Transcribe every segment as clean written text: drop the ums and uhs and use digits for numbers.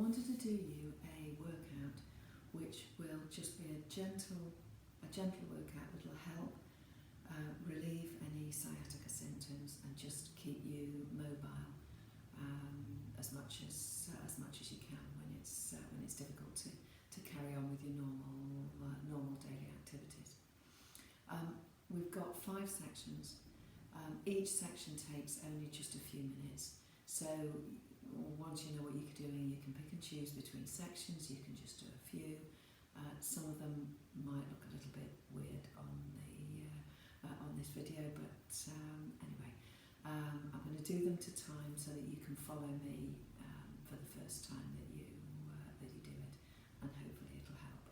wanted to do you a workout which will just be a gentle workout that will help relieve any sciatica symptoms and just keep you mobile as much as you can when it's difficult to carry on with your normal daily activities. We've got 5 sections. Each section takes only just a few minutes. So once you know what you're doing, you can pick and choose between sections. You can just do a few. Some of them might look a little bit weird on this video, but anyway, I'm going to do them to time so that you can follow me for the first time that you do it, and hopefully it'll help.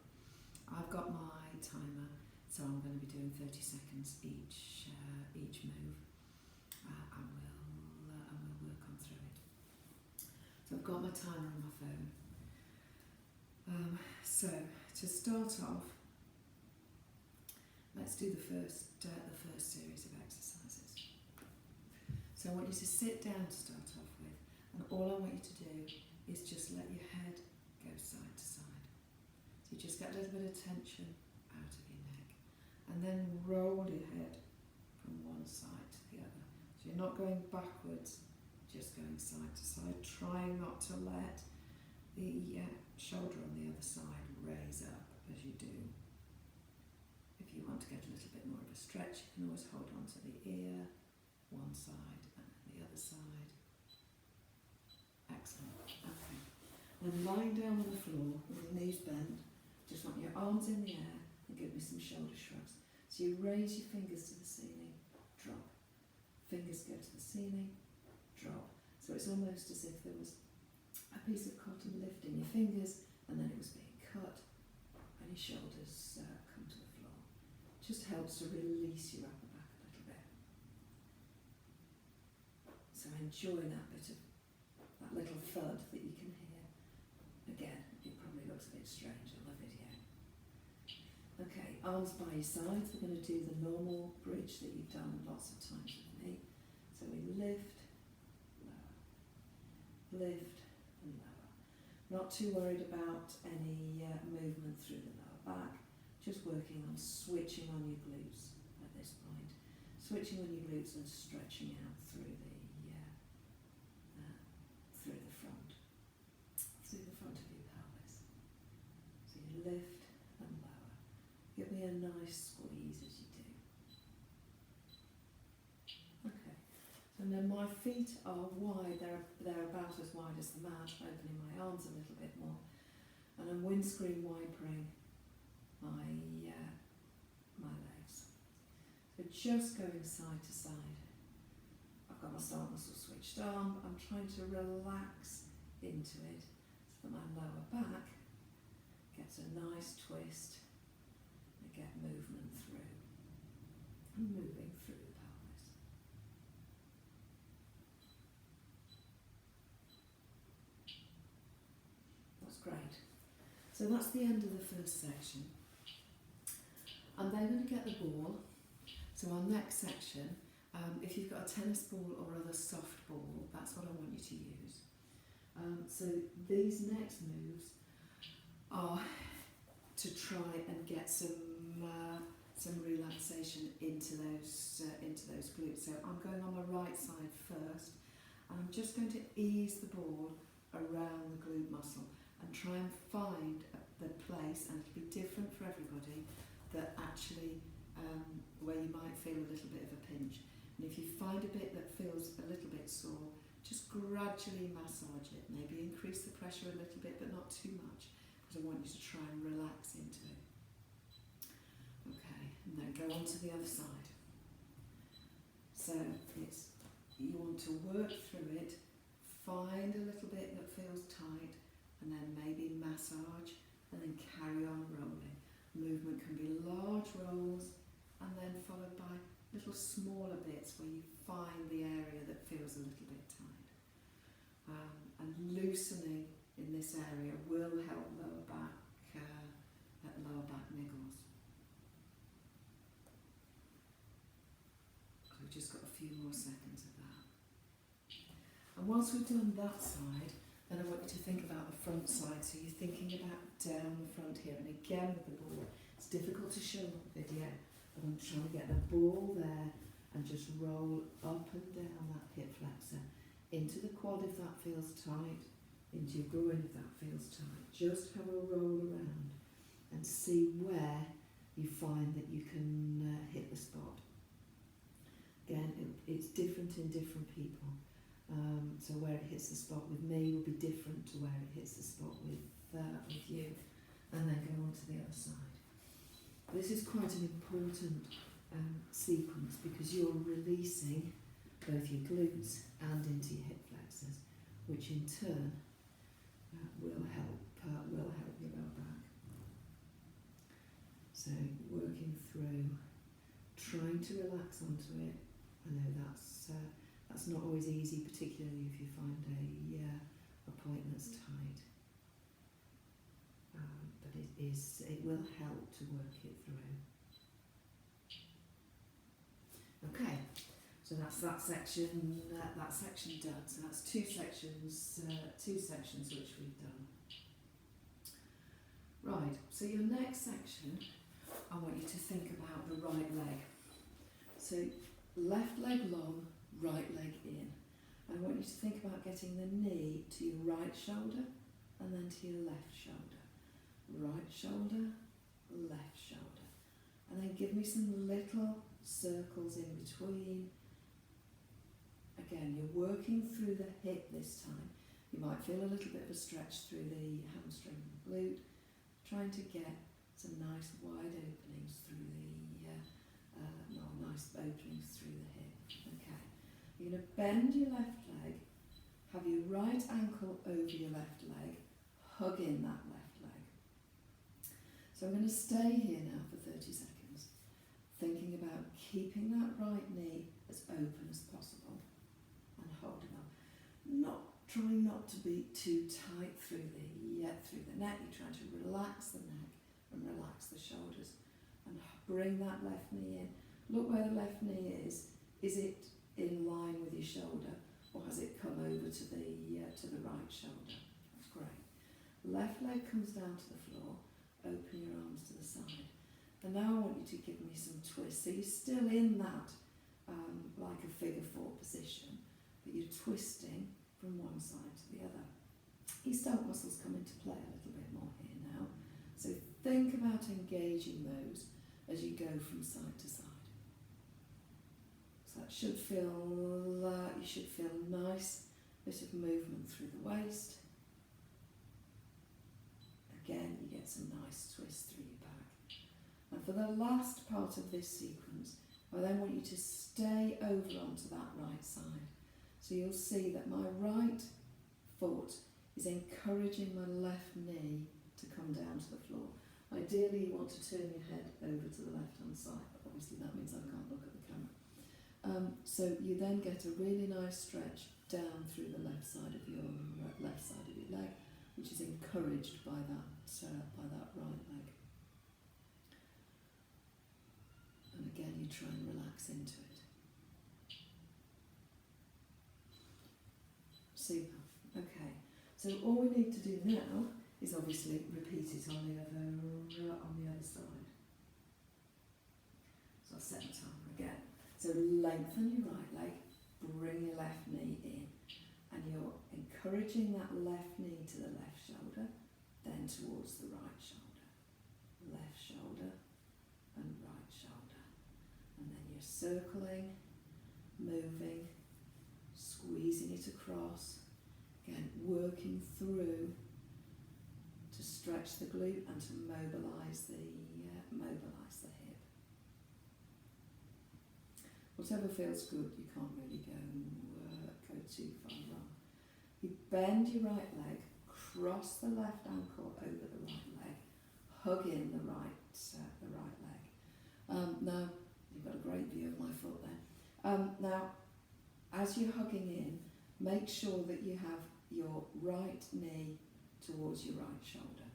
I've got my timer, so I'm going to be doing 30 seconds each move, and we'll work on through it. So I've got my timer on my phone. So to start off, let's do the first series of exercises. So I want you to sit down to start off with, and all I want you to do is just let your head go side to side. So you just get a little bit of tension out of your neck, and then roll your head from one side to the other. So you're not going backwards, just going side to side, trying not to let the shoulder on the other side raise up as you do. If you want to get a little bit more of a stretch, you can always hold on to the ear, one side and then the other side. Excellent. Okay. Then lying down on the floor with your knees bent, just want your arms in the air and give me some shoulder shrugs. So you raise your fingers to the ceiling, drop. Fingers go to the ceiling, drop. So it's almost as if there was a piece of cotton lifting your fingers and then it was being cut and your shoulders come to the floor. Just helps to release your upper back a little bit. So enjoy that little thud that you can hear. Again, it probably looks a bit strange on the video. Okay, arms by your sides. We're going to do the normal bridge that you've done lots of times with me. So we lift, lower, lift and lower. Not too worried about any movement through the lower back. Just working on switching on your glutes at this point. Switching on your glutes and stretching out through the front of your pelvis. So you lift and lower. Give me a nice squeeze as you do. Okay. So then my feet are wide. They're about as wide as the mat. Opening my arms a little bit more, and I'm windscreen wipering my legs. So just going side to side. I've got my start muscle switched on. I'm trying to relax into it so that my lower back gets a nice twist. I get movement through. I'm moving through the pelvis. That's great. So that's the end of the first section. I'm then going to get the ball. So our next section, if you've got a tennis ball or other soft ball, that's what I want you to use. So these next moves are to try and get some relaxation into those glutes. So I'm going on my right side first, and I'm just going to ease the ball around the glute muscle and try and find the place, and it'll be different for everybody, that actually where you might feel a little bit of a pinch. And if you find a bit that feels a little bit sore, just gradually massage it. Maybe increase the pressure a little bit, but not too much, because I want you to try and relax into it. Okay, and then go on to the other side. So you want to work through it, find a little bit that feels tight, and then maybe massage, and then carry on rolling. Movement can be large rolls, and then followed by little smaller bits where you find the area that feels a little bit tight. And loosening in this area will help lower back niggles. So we've just got a few more seconds of that. And once we've done that side, Then I want you to think about the front side. So you're thinking about down the front here. And again with the ball, it's difficult to show on the video, but I'm trying to get the ball there and just roll up and down that hip flexor. Into the quad if that feels tight, into your groin if that feels tight. Just have a roll around and see where you find that you can hit the spot. Again, it's different in different people. So where it hits the spot with me will be different to where it hits the spot with you. And then go on to the other side. This is quite an important sequence because you're releasing both your glutes and into your hip flexors, which in turn will help your lower back. So working through, trying to relax onto it. I know that's not always easy, particularly if you find a point that's tight. But it will help to work it through. Okay, so that's that section done. So that's two sections which we've done. Right, so your next section, I want you to think about the right leg. So left leg long, right leg in. I want you to think about getting the knee to your right shoulder and then to your left shoulder. Right shoulder, left shoulder. And then give me some little circles in between. Again, you're working through the hip this time. You might feel a little bit of a stretch through the hamstring and glute, trying to get some nice wide openings through the hip. Okay, you're going to bend your left leg, have your right ankle over your left leg, hug in that left leg. So I'm going to stay here now for 30 seconds, thinking about keeping that right knee as open as possible and holding on. Trying not to be too tight through the neck. You're trying to relax the neck and relax the shoulders and bring that left knee in. Look where the left knee is. Is it in line with your shoulder or has it come over to the right shoulder? That's great. Left leg comes down to the floor. Open your arms to the side. And now I want you to give me some twists. So you're still in that like a figure four position, but you're twisting from one side to the other. Your stomach muscles come into play a little bit more here now. So think about engaging those as you go from side to side. So that should feel, you should feel nice bit of movement through the waist. Again, you get some nice twists through your back. And for the last part of this sequence, I then want you to stay over onto that right side. So you'll see that my right foot is encouraging my left knee to come down to the floor. Ideally you want to turn your head over to the left hand side, but obviously that means I can't look at the camera. So you then get a really nice stretch down through the left side of your leg, which is encouraged by that right leg. And again you try and relax into it. Super. Okay. So all we need to do now is obviously repeat it on the other side. So I'll set the timer again. So lengthen your right leg, bring your left knee in, and you're encouraging that left knee to the left shoulder, then towards the right shoulder. Left shoulder and right shoulder. And then you're circling, moving, squeezing it across, again working through to stretch the glute and to mobilise the hip. Whatever feels good, you can't really go too far wrong. You bend your right leg, cross the left ankle over the right leg, hug in the right leg. Now you've got a great view of my foot there. Now, as you're hugging in, make sure that you have your right knee towards your right shoulder.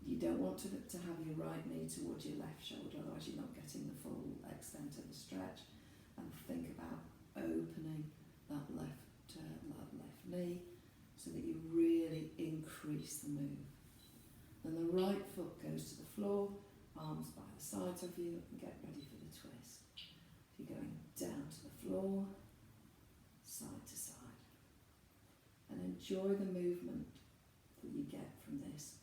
You don't want to have your right knee towards your left shoulder, otherwise you're not getting the full extent of the stretch. And think about opening that left knee so that you're really increase the move. Then the right foot goes to the floor, arms by the sides of you, and get ready for the twist. You're going down to the floor, side to side. And enjoy the movement that you get from this.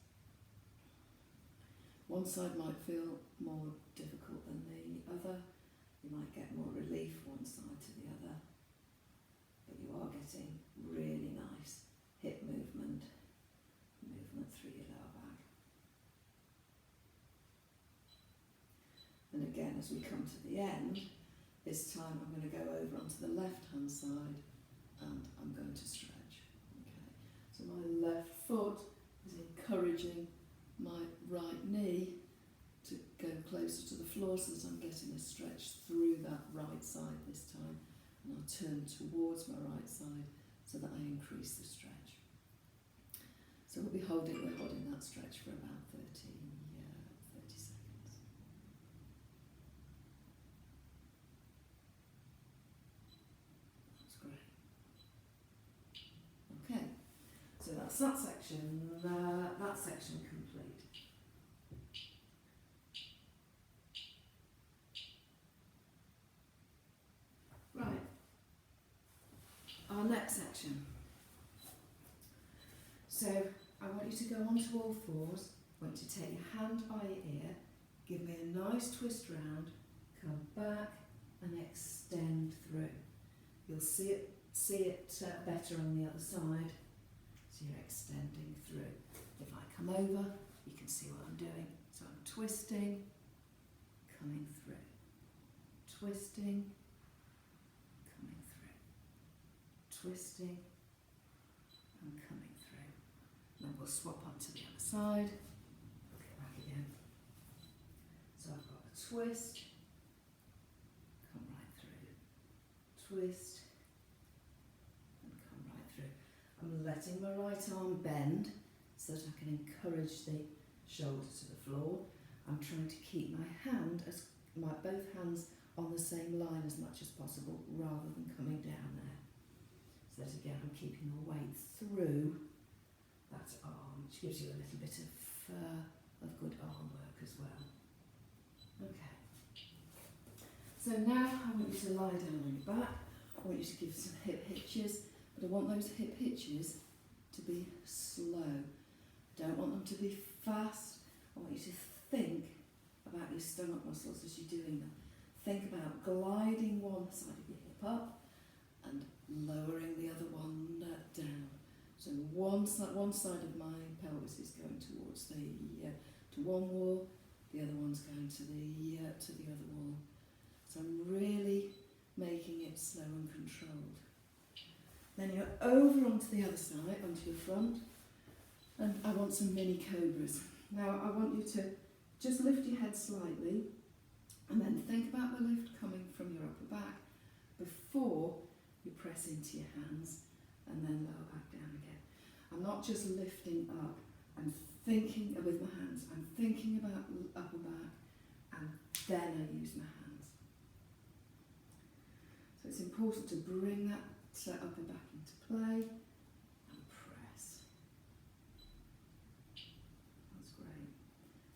One side might feel more difficult than the other. You might get more relief one side to the other. But you are getting really nice hip movement through your lower back. And again, as we come to the end, this time I'm going to go over onto the left hand side and I'm going to stretch. Okay. So my left foot is encouraging my right knee to go closer to the floor so that I'm getting a stretch through that right side this time. And I'll turn towards my right side so that I increase the stretch. So we're holding that stretch for about 30 seconds. That's great. Okay, so that's that section complete. Right, our next section. So I want you to go onto all fours. I want you to take your hand by your ear, give me a nice twist round, come back and extend through. You'll see it better on the other side. So you're extending through. If I come over, you can see what I'm doing. So I'm twisting, coming through. Twisting, coming through. Twisting and coming through. Then we'll swap onto the other side. Okay, back again. So I've got a twist, come right through. Twist and come right through. I'm letting my right arm bend so that I can encourage the shoulder to the floor. I'm trying to keep both hands on the same line as much as possible rather than coming down there. So that again I'm keeping the weight through that arm, which gives you a little bit of good arm work as well. Okay. So now I want you to lie down on your back. I want you to give some hip hitches, but I want those hip hitches to be slow. I don't want them to be fast. I want you to think about your stomach muscles as you're doing them. Think about gliding one side of your hip up and lowering the other one down. So one side of my pelvis is going towards to one wall, the other one's going to the other wall. So I'm really making it slow and controlled. Then you're over onto the other side, onto your front, and I want some mini cobras. Now I want you to just lift your head slightly and then think about the lift coming from your upper back before you press into your hands and then lower back down again. I'm not just lifting up, I'm thinking with my hands, I'm thinking about upper back and then I use my hands. So it's important to bring that upper back into play and press. That's great.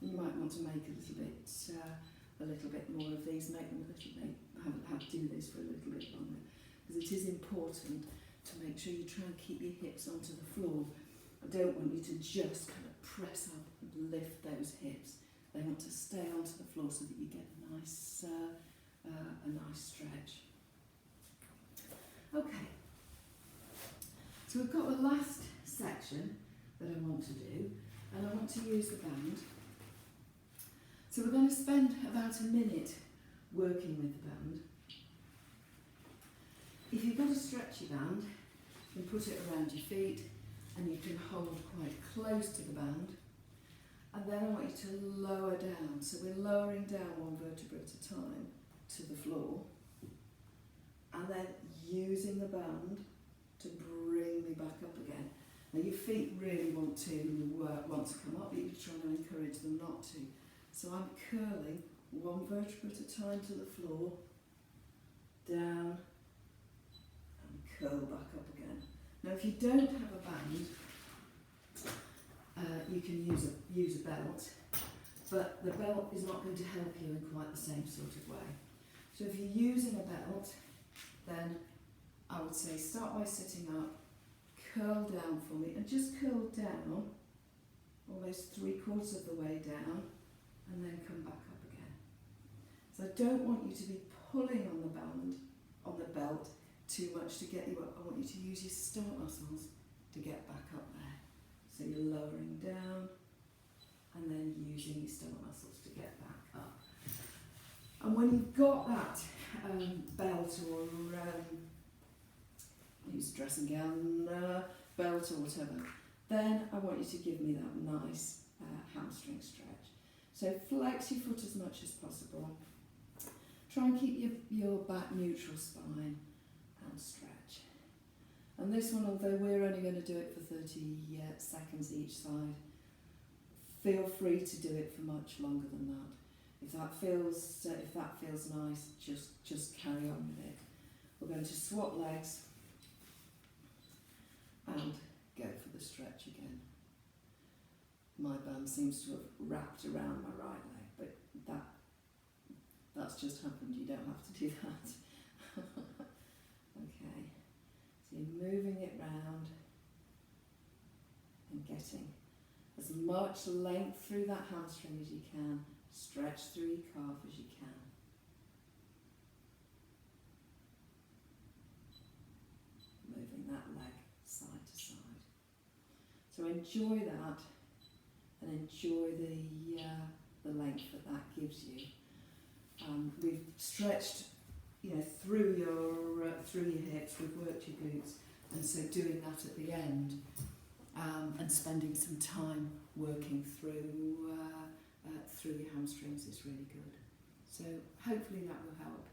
You might want to make a little bit more of these, make them a little bit, have to do this for a little bit longer, because it is important to make sure you try and keep your hips onto the floor. I don't want you to just kind of press up and lift those hips. They want to stay onto the floor so that you get a nice stretch. Okay, so we've got the last section that I want to do, and I want to use the band. So we're going to spend about a minute working with the band. If you've got a stretchy band, you can put it around your feet and you can hold quite close to the band. And then I want you to lower down. So we're lowering down one vertebra at a time to the floor. And then using the band to bring me back up again. Now your feet really want to come up, but you're trying to encourage them not to. So I'm curling one vertebra at a time to the floor, down, and curl back up again. Now if you don't have a band, you can use a belt, but the belt is not going to help you in quite the same sort of way. So if you're using a belt, then I would say start by sitting up, curl down for me, and just curl down almost 3/4 of the way down, and then come back up again. So I don't want you to be pulling on the belt too much to get you up. I want you to use your stomach muscles to get back up there. So you're lowering down and then using your stomach muscles to get back up. And when you've got that belt or use a dressing gown, belt or whatever, then I want you to give me that nice hamstring stretch. So flex your foot as much as possible. Try and keep your back neutral spine and stretch. And this one, although we're only going to do it for 30 seconds each side, feel free to do it for much longer than that. If that feels nice, just carry on with it. We're going to swap legs and go for the stretch again. My band seems to have wrapped around my right leg, but that's just happened. You don't have to do that. Okay, so you're moving it round and getting as much length through that hamstring as you can. Stretch through your calf as you can. Moving that leg side to side. So enjoy that and enjoy the length that gives you. We've stretched, through your hips. We've worked your glutes, and so doing that at the end and spending some time working through your hamstrings is really good. So hopefully that will help.